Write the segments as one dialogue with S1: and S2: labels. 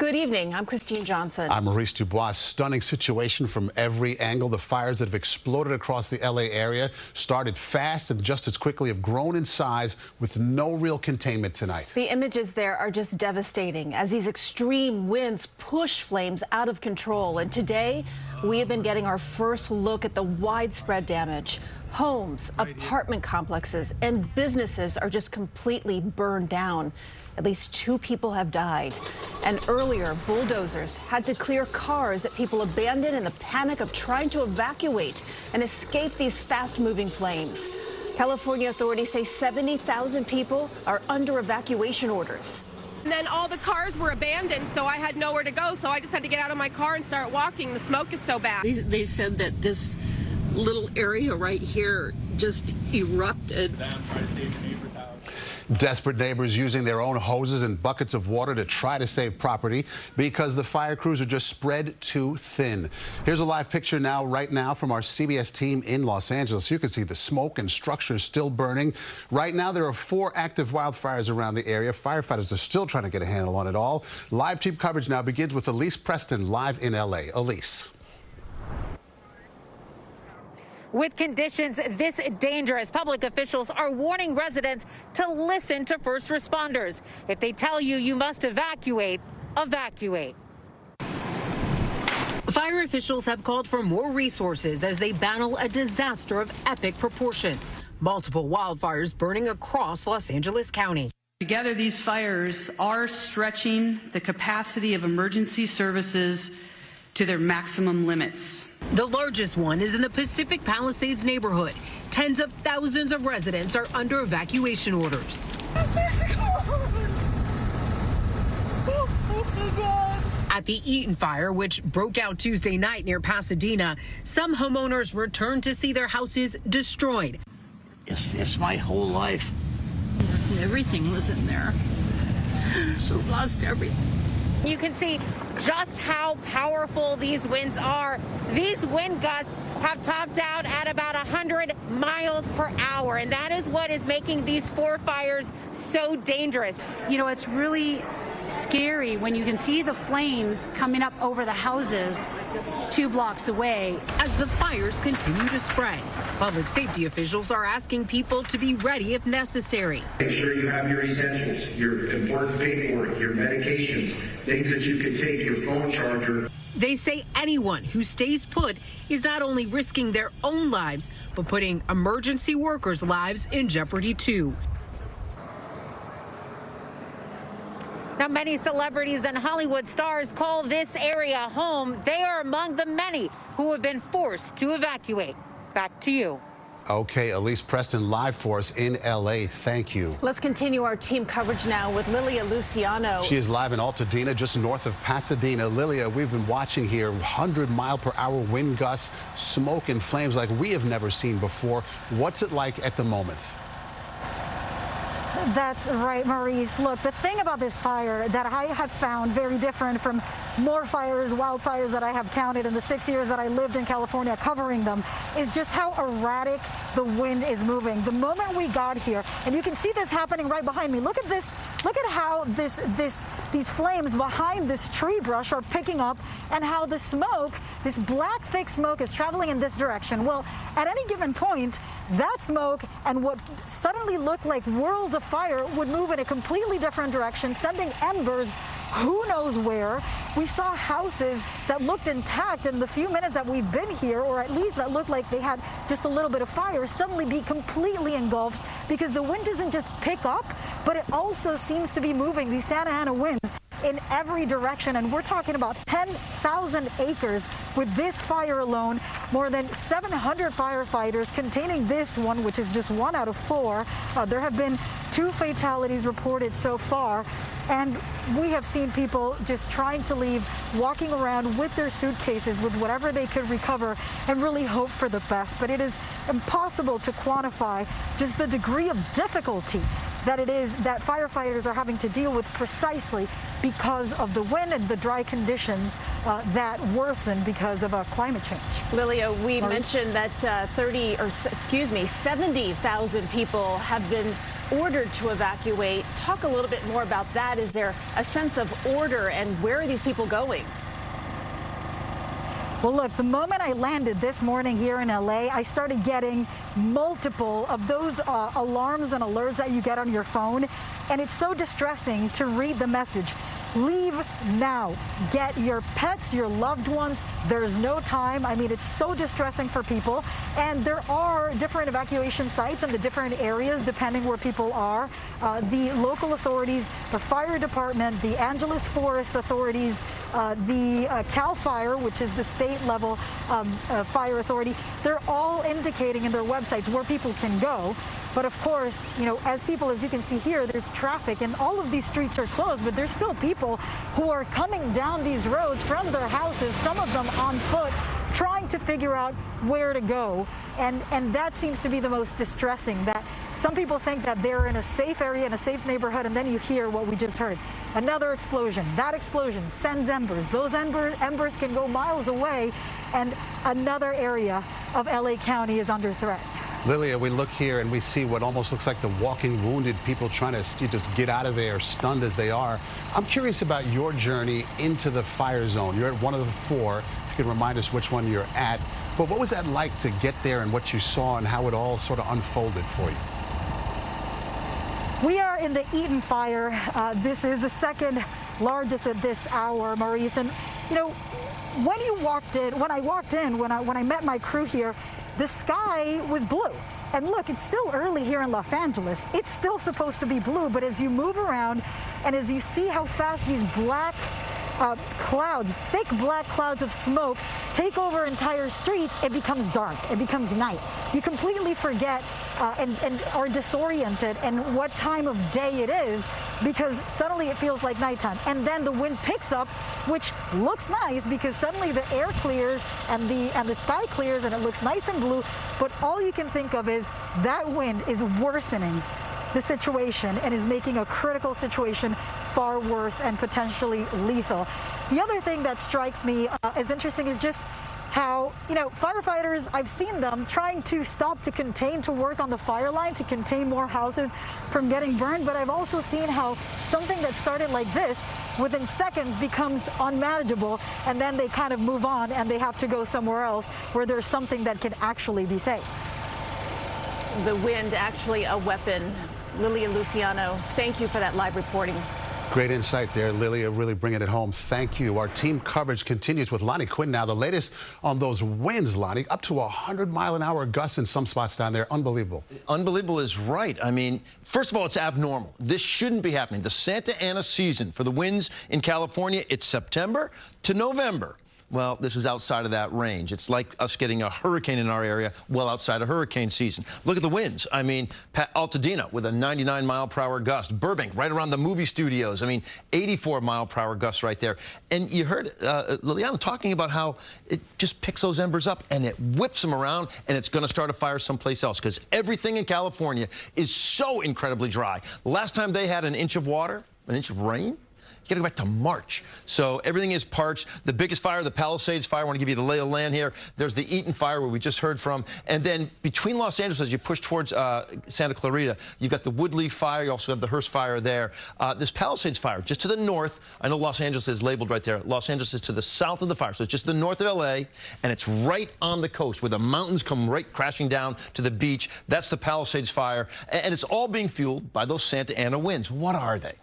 S1: Good evening. I'm Christine Johnson.
S2: I'm Maurice Dubois. Stunning situation from every angle. The fires that have exploded across the L.A. area started fast and just as quickly have grown in size with no real containment tonight.
S1: The images there are just devastating as these extreme winds push flames out of control. And today, we have been getting our first look at the widespread damage. Homes, apartment complexes, and businesses are just completely burned down. At least 2 people have died. And earlier, bulldozers had to clear cars that people abandoned in the panic of trying to evacuate and escape these fast-moving flames. California authorities say 70,000 people are under evacuation orders.
S3: And then all the cars were abandoned, so I had nowhere to go, so I just had to get out of my car and start walking. The smoke is so bad.
S4: They said that this little area right here just erupted.
S2: Desperate neighbors using their own hoses and buckets of water to try to save property because the fire crews are just spread too thin. Here's a live picture right now from our CBS team in Los Angeles. You can see the smoke and structures still burning. Right now, there are 4 active wildfires around the area. Firefighters are still trying to get a handle on it all. Live team coverage now begins with Elise Preston live in L.A. Elise.
S5: With conditions this dangerous, public officials are warning residents to listen to first responders. If they tell you you must evacuate, evacuate. Fire officials have called for more resources as they battle a disaster of epic proportions. Multiple wildfires burning across Los Angeles County.
S6: Together, these fires are stretching the capacity of emergency services to their maximum limits.
S5: The largest one is in the Pacific Palisades neighborhood. Tens of thousands of residents are under evacuation orders. At the Eaton fire, which broke out Tuesday night near Pasadena, some homeowners returned to see their houses destroyed.
S7: It's my whole life.
S4: Everything was in there. So lost everything.
S5: You can see just how powerful these winds are. These wind gusts have topped out at about 100 miles per hour, and that is what is making these 4 fires so dangerous.
S8: You know, it's really scary when you can see the flames coming up over the houses 2 blocks away.
S5: As the fires continue to spread, public safety officials are asking people to be ready if necessary.
S9: Make sure you have your essentials, your important paperwork, your medications, things that you can take, your phone charger.
S5: They say anyone who stays put is not only risking their own lives, but putting emergency workers' lives in jeopardy too. Now, many celebrities and Hollywood stars call this area home. They are among the many who have been forced to evacuate. Back to you.
S2: Okay, Elise Preston live for us in L.A. Thank you.
S1: Let's continue our team coverage now with Lilia Luciano.
S2: She is live in Altadena, just north of Pasadena. Lilia, we've been watching here 100-mile-per-hour wind gusts, smoke and flames like we have never seen before. What's it like at the moment?
S10: That's right, Maurice. Look, the thing about this fire that I have found very different from more fires, wildfires that I have counted in the 6 years that I lived in California covering them is just how erratic the wind is moving. The moment we got here, and you can see this happening right behind me. Look at this. Look at how these flames behind this tree brush are picking up and how the smoke, this black thick smoke is traveling in this direction. Well, at any given point, that smoke and what suddenly looked like whirls of fire would move in a completely different direction, sending embers who knows where. We saw houses that looked intact in the few minutes that we've been here, or at least that looked like they had just a little bit of fire, suddenly be completely engulfed because the wind doesn't just pick up, but it also seems to be moving, these Santa Ana winds, in every direction. And we're talking about 10,000 acres with this fire alone. More than 700 firefighters containing this one, which is just 1 out of 4. There have been 2 fatalities reported so far. And we have seen people just trying to leave, walking around with their suitcases with whatever they could recover and really hope for the best. But it is impossible to quantify just the degree of difficulty that it is that firefighters are having to deal with precisely because of the wind and the dry conditions that worsen because of climate change.
S1: Lilia, we mentioned that 70,000 people have been ordered to evacuate. Talk a little bit more about that. Is there a sense of order, and where are these people going?
S10: Well, look, the moment I landed this morning here in LA, I started getting multiple of those alarms and alerts that you get on your phone. And it's so distressing to read the message. Leave now. Get your pets, your loved ones. There's no time. I mean, it's so distressing for people. And there are different evacuation sites in the different areas, depending where people are. The local authorities, the fire department, the Angeles Forest authorities, the CAL FIRE, which is the state level fire authority, they're all indicating in their websites where people can go. But of course, you know, as you can see here, there's traffic and all of these streets are closed, but there's still people who are coming down these roads from their houses, some of them on foot, trying to figure out where to go. And that seems to be the most distressing, that some people think that they're in a safe area, in a safe neighborhood, and then you hear what we just heard. Another explosion. That explosion sends embers. Those embers can go miles away, and another area of LA County is under threat.
S2: Lilia, we look here and we see what almost looks like the walking wounded, people trying to just get out of there, stunned as they are. I'm curious about your journey into the fire zone. You're at one of the 4. If you could remind us which one you're at. But what was that like to get there and what you saw and how it all sort of unfolded for you?
S10: We are in the Eaton fire. This is the second largest at this hour, Maurice. And, you know, when I met my crew here, the sky was blue. And look, it's still early here in Los Angeles. It's still supposed to be blue, but as you move around and as you see how fast these black clouds, thick black clouds of smoke take over entire streets, it becomes dark, it becomes night. You completely forget and are disoriented and what time of day it is, because suddenly it feels like nighttime. And then the wind picks up, which looks nice because suddenly the air clears and the sky clears and it looks nice and blue, but all you can think of is that wind is worsening the situation and is making a critical situation far worse and potentially lethal. The other thing that strikes me as interesting is just how, you know, firefighters, I've seen them trying to stop, to contain, to work on the fire line, to contain more houses from getting burned. But I've also seen how something that started like this within seconds becomes unmanageable, and then they kind of move on and they have to go somewhere else where there's something that can actually be safe.
S1: The wind actually a weapon. Lilia Luciano, thank you for that live reporting.
S2: Great insight there, Lilia, really bringing it home. Thank you. Our team coverage continues with Lonnie Quinn now. The latest on those winds, Lonnie, up to 100-mile-an-hour gusts in some spots down there. Unbelievable.
S11: Unbelievable is right. I mean, first of all, it's abnormal. This shouldn't be happening. The Santa Ana season for the winds in California, it's September to November. Well, this is outside of that range. It's like us getting a hurricane in our area well outside of hurricane season. Look at the winds. I mean, Altadena with a 99-mile-per-hour gust. Burbank right around the movie studios. I mean, 84-mile-per-hour gusts right there. And you heard Liliana talking about how it just picks those embers up and it whips them around, and it's going to start a fire someplace else because everything in California is so incredibly dry. The last time they had an inch of water, an inch of rain, you got to go back to March. So everything is parched. The biggest fire, the Palisades fire, I want to give you the lay of land here. There's the Eaton fire, where we just heard from. And then between Los Angeles, as you push towards Santa Clarita, you've got the Woodley fire. You also have the Hearst fire there. This Palisades fire, just to the north. I know Los Angeles is labeled right there. Los Angeles is to the south of the fire. So it's just the north of L.A., and it's right on the coast where the mountains come right crashing down to the beach. That's the Palisades fire. And it's all being fueled by those Santa Ana winds. What are they?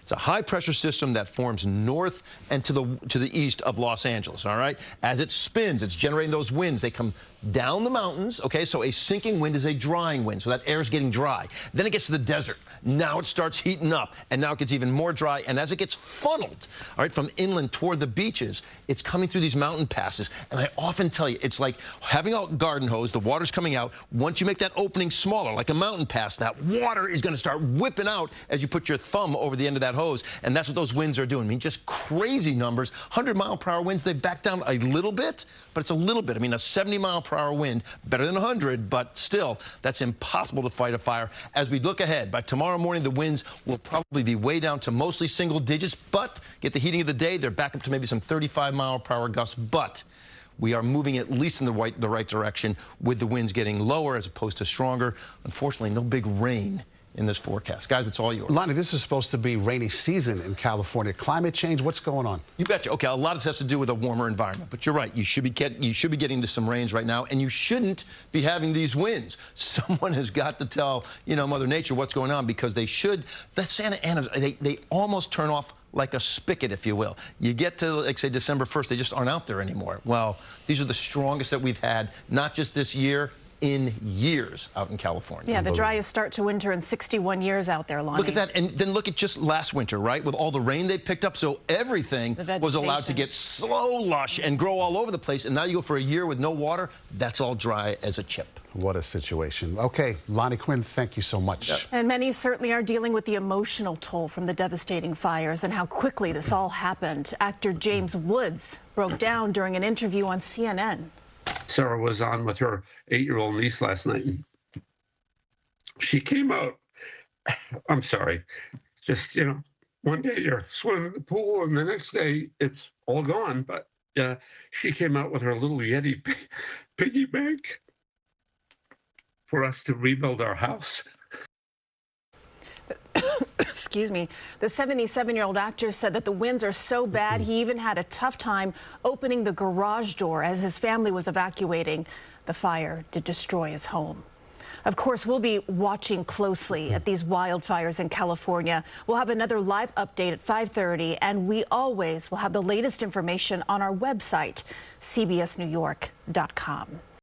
S11: It's a high-pressure system that forms north and to the east of Los Angeles, all right? As it spins, it's generating those winds. They come down the mountains, okay? So a sinking wind is a drying wind, so that air is getting dry. Then it gets to the desert. Now it starts heating up, and now it gets even more dry. And as it gets funneled, all right, from inland toward the beaches, it's coming through these mountain passes. And I often tell you, it's like having a garden hose. The water's coming out. Once you make that opening smaller, like a mountain pass, that water is going to start whipping out as you put your thumb over the end of that hose. And that's what those winds are doing. I mean, just crazy numbers. 100-mile-per-hour winds, they back down a little bit, but it's a little bit. I mean, a 70-mile-per-hour wind, better than 100, but still, that's impossible to fight a fire. As we look ahead, by tomorrow morning, the winds will probably be way down to mostly single digits, but get the heating of the day, they're back up to maybe some 35-mile-per-hour gusts, but we are moving at least in the right direction with the winds getting lower as opposed to stronger. Unfortunately, no big rain in this forecast. Guys, it's all yours.
S2: Lonnie, this is supposed to be rainy season in California. Climate change, what's going on?
S11: You betcha. Okay, a lot of this has to do with a warmer environment, but you're right. You should be getting into some rains right now, and you shouldn't be having these winds. Someone has got to tell, Mother Nature what's going on, because they should. The Santa Ana, they almost turn off like a spigot, if you will. You get to, like, say, December 1st, they just aren't out there anymore. Well, these are the strongest that we've had, not just this year, in years out in California.
S1: Yeah, the driest start to winter in 61 years out there, Lonnie.
S11: Look at that, and then look at just last winter, right? With all the rain they picked up, so everything was allowed to get slow lush and grow all over the place, and now you go for a year with no water, that's all dry as a chip.
S2: What a situation. Okay, Lonnie Quinn, thank you so much.
S11: Yep.
S1: And many certainly are dealing with the emotional toll from the devastating fires and how quickly this all happened. Actor James Woods broke down during an interview on CNN.
S12: Sarah was on with her 8-year-old niece last night. She came out. I'm sorry. Just, one day you're swimming in the pool and the next day it's all gone. But she came out with her little Yeti piggy bank for us to rebuild our house.
S1: Excuse me. The 77-year-old actor said that the winds are so bad he even had a tough time opening the garage door as his family was evacuating. The fire did destroy his home. Of course, we'll be watching closely at these wildfires in California. We'll have another live update at 5:30, and we always will have the latest information on our website, cbsnewyork.com.